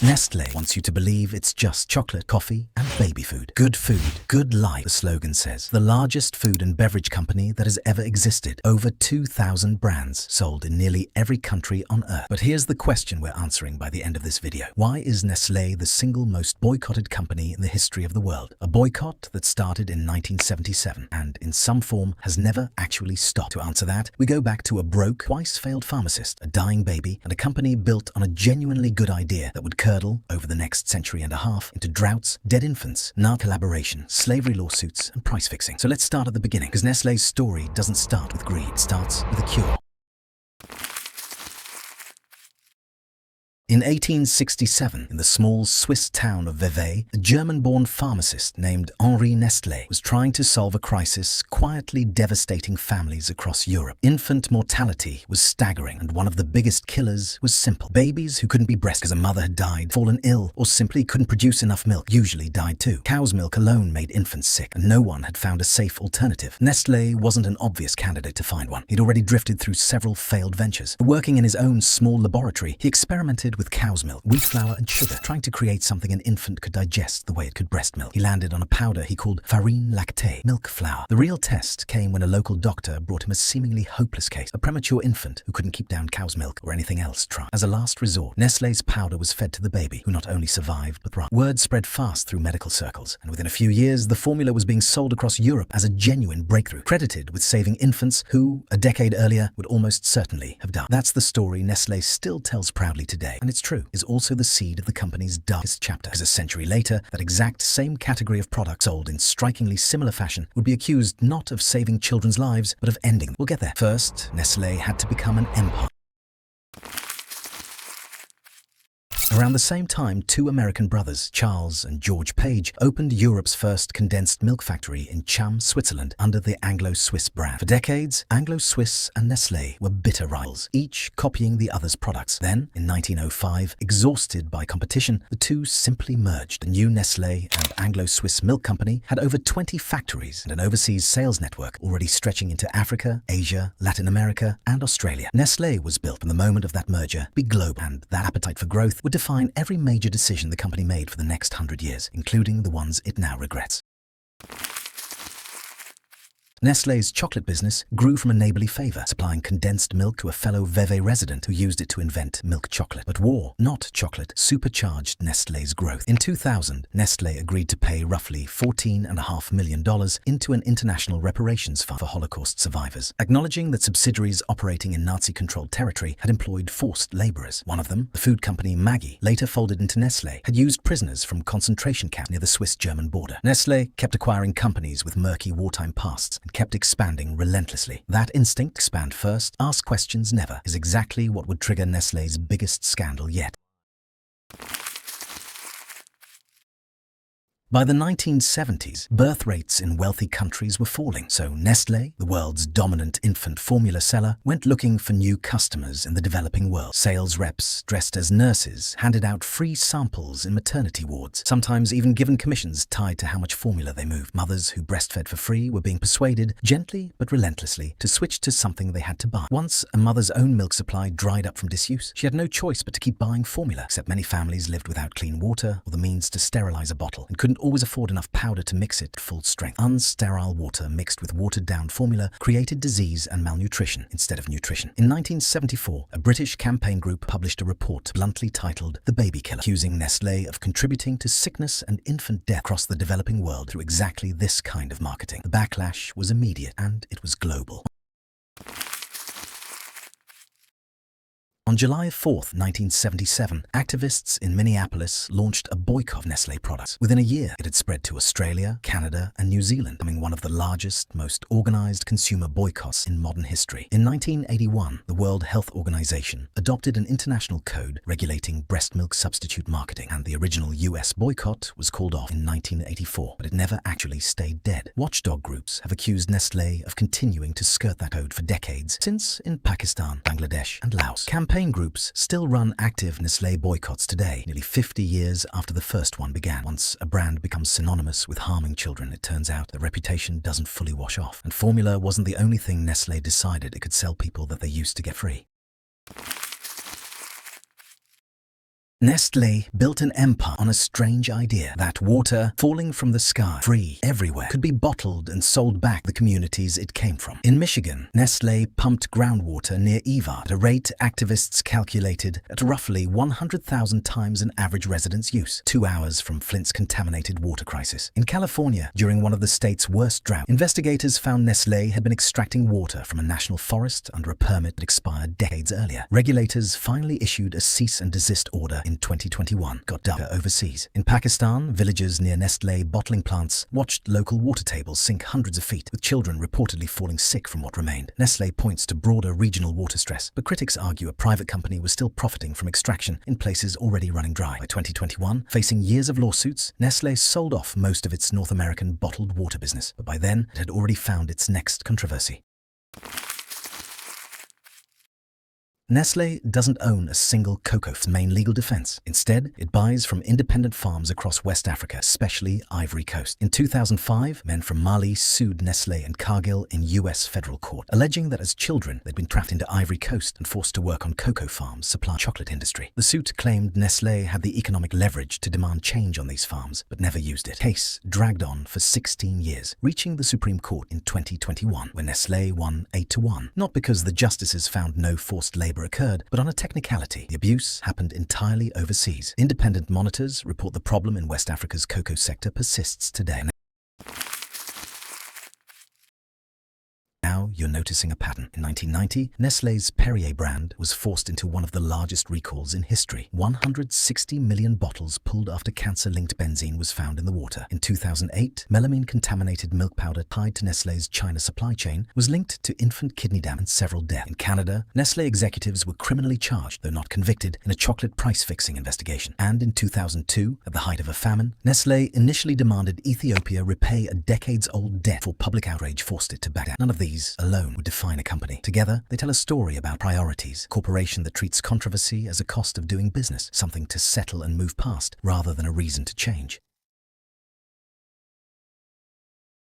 Nestlé wants you to believe it's just chocolate, coffee, and baby food. Good food, good life, the slogan says. The largest food and beverage company that has ever existed. Over 2,000 brands sold in nearly every country on Earth. But here's the question we're answering by the end of this video. Why is Nestlé the single most boycotted company in the history of the world? A boycott that started in 1977 and, in some form, has never actually stopped. To answer that, we go back to a broke, twice-failed pharmacist, a dying baby, and a company built on a genuinely good idea that would curdle over the next century and a half into droughts, dead infants, collaboration, slavery lawsuits, and price fixing. So let's start at the beginning, because Nestlé's story doesn't start with greed, it starts with a cure. In 1867, in the small Swiss town of Vevey, a German-born pharmacist named Henri Nestlé was trying to solve a crisis quietly devastating families across Europe. Infant mortality was staggering, and one of the biggest killers was simple. Babies who couldn't be breastfed because a mother had died, fallen ill, or simply couldn't produce enough milk usually died too. Cow's milk alone made infants sick, and no one had found a safe alternative. Nestlé wasn't an obvious candidate to find one. He'd already drifted through several failed ventures. Working in his own small laboratory, he experimented with cow's milk, wheat flour, and sugar, trying to create something an infant could digest the way it could breast milk. He landed on a powder he called farine lactée, milk flour. The real test came when a local doctor brought him a seemingly hopeless case, a premature infant who couldn't keep down cow's milk or anything else tried. As a last resort, Nestlé's powder was fed to the baby, who not only survived but thrived. Word spread fast through medical circles, and within a few years, the formula was being sold across Europe as a genuine breakthrough, credited with saving infants who, a decade earlier, would almost certainly have died. That's the story Nestlé still tells proudly today, and it's true. Is also the seed of the company's darkest chapter, because a century later, that exact same category of products sold in strikingly similar fashion would be accused not of saving children's lives, but of ending them. We'll get there. First, Nestlé had to become an empire. Around the same time, two American brothers, Charles and George Page, opened Europe's first condensed milk factory in Cham, Switzerland, under the Anglo-Swiss brand. For decades, Anglo-Swiss and Nestlé were bitter rivals, each copying the other's products. Then, in 1905, exhausted by competition, the two simply merged. The new Nestlé and Anglo-Swiss Milk Company had over 20 factories and an overseas sales network already stretching into Africa, Asia, Latin America, and Australia. Nestlé was built from the moment of that merger, be global, and that appetite for growth would define every major decision the company made for the next 100 years, including the ones it now regrets. Nestlé's chocolate business grew from a neighborly favor, supplying condensed milk to a fellow Vevey resident who used it to invent milk chocolate. But war, not chocolate, supercharged Nestlé's growth. In 2000, Nestlé agreed to pay roughly $14.5 million into an international reparations fund for Holocaust survivors, acknowledging that subsidiaries operating in Nazi-controlled territory had employed forced laborers. One of them, the food company Maggi, later folded into Nestlé, had used prisoners from concentration camps near the Swiss-German border. Nestlé kept acquiring companies with murky wartime pasts, kept expanding relentlessly. That instinct, expand first, ask questions never, is exactly what would trigger Nestlé's biggest scandal yet. By the 1970s, birth rates in wealthy countries were falling, so Nestlé, the world's dominant infant formula seller, went looking for new customers in the developing world. Sales reps, dressed as nurses, handed out free samples in maternity wards, sometimes even given commissions tied to how much formula they moved. Mothers who breastfed for free were being persuaded, gently but relentlessly, to switch to something they had to buy. Once a mother's own milk supply dried up from disuse, she had no choice but to keep buying formula, except many families lived without clean water or the means to sterilize a bottle, and couldn't always afford enough powder to mix it at full strength. Unsterile water mixed with watered-down formula created disease and malnutrition instead of nutrition. In 1974, a British campaign group published a report bluntly titled The Baby Killer, accusing Nestlé of contributing to sickness and infant death across the developing world through exactly this kind of marketing. The backlash was immediate, and it was global. On July 4, 1977, activists in Minneapolis launched a boycott of Nestlé products. Within a year, it had spread to Australia, Canada, and New Zealand, becoming one of the largest, most organized consumer boycotts in modern history. In 1981, the World Health Organization adopted an international code regulating breast milk substitute marketing, and the original US boycott was called off in 1984, but it never actually stayed dead. Watchdog groups have accused Nestlé of continuing to skirt that code for decades, since in Pakistan, Bangladesh, and Laos. Campaign groups still run active Nestlé boycotts today, nearly 50 years after the first one began. Once a brand becomes synonymous with harming children, it turns out the reputation doesn't fully wash off. And formula wasn't the only thing Nestlé decided it could sell people that they used to get free. Nestlé built an empire on a strange idea that water falling from the sky, free everywhere, could be bottled and sold back to the communities it came from. In Michigan, Nestlé pumped groundwater near Eva at a rate activists calculated at roughly 100,000 times an average resident's use, 2 hours from Flint's contaminated water crisis. In California, during one of the state's worst droughts, investigators found Nestlé had been extracting water from a national forest under a permit that expired decades earlier. Regulators finally issued a cease and desist order in 2021, got data overseas. In Pakistan, villagers near Nestlé bottling plants watched local water tables sink hundreds of feet, with children reportedly falling sick from what remained. Nestlé points to broader regional water stress, but critics argue a private company was still profiting from extraction in places already running dry. By 2021, facing years of lawsuits, Nestlé sold off most of its North American bottled water business, but by then it had already found its next controversy. Nestlé doesn't own a single cocoa main legal defense. Instead, it buys from independent farms across West Africa, especially Ivory Coast. In 2005, men from Mali sued Nestlé and Cargill in US federal court, alleging that as children they'd been trapped into Ivory Coast and forced to work on cocoa farms supplying chocolate industry. The suit claimed Nestlé had the economic leverage to demand change on these farms, but never used it. The case dragged on for 16 years, reaching the Supreme Court in 2021, where Nestlé won 8-1. Not because the justices found no forced labor occurred, but on a technicality. The abuse happened entirely overseas. Independent monitors report the problem in West Africa's cocoa sector persists today. Now you're noticing a pattern. In 1990, Nestlé's Perrier brand was forced into one of the largest recalls in history. 160 million bottles pulled after cancer-linked benzene was found in the water. In 2008, melamine-contaminated milk powder tied to Nestlé's China supply chain was linked to infant kidney damage and several deaths. In Canada, Nestlé executives were criminally charged, though not convicted, in a chocolate price-fixing investigation. And in 2002, at the height of a famine, Nestlé initially demanded Ethiopia repay a decades-old debt before public outrage forced it to back down. None of these alone would define a company. Together, they tell a story about priorities, a corporation that treats controversy as a cost of doing business, something to settle and move past, rather than a reason to change.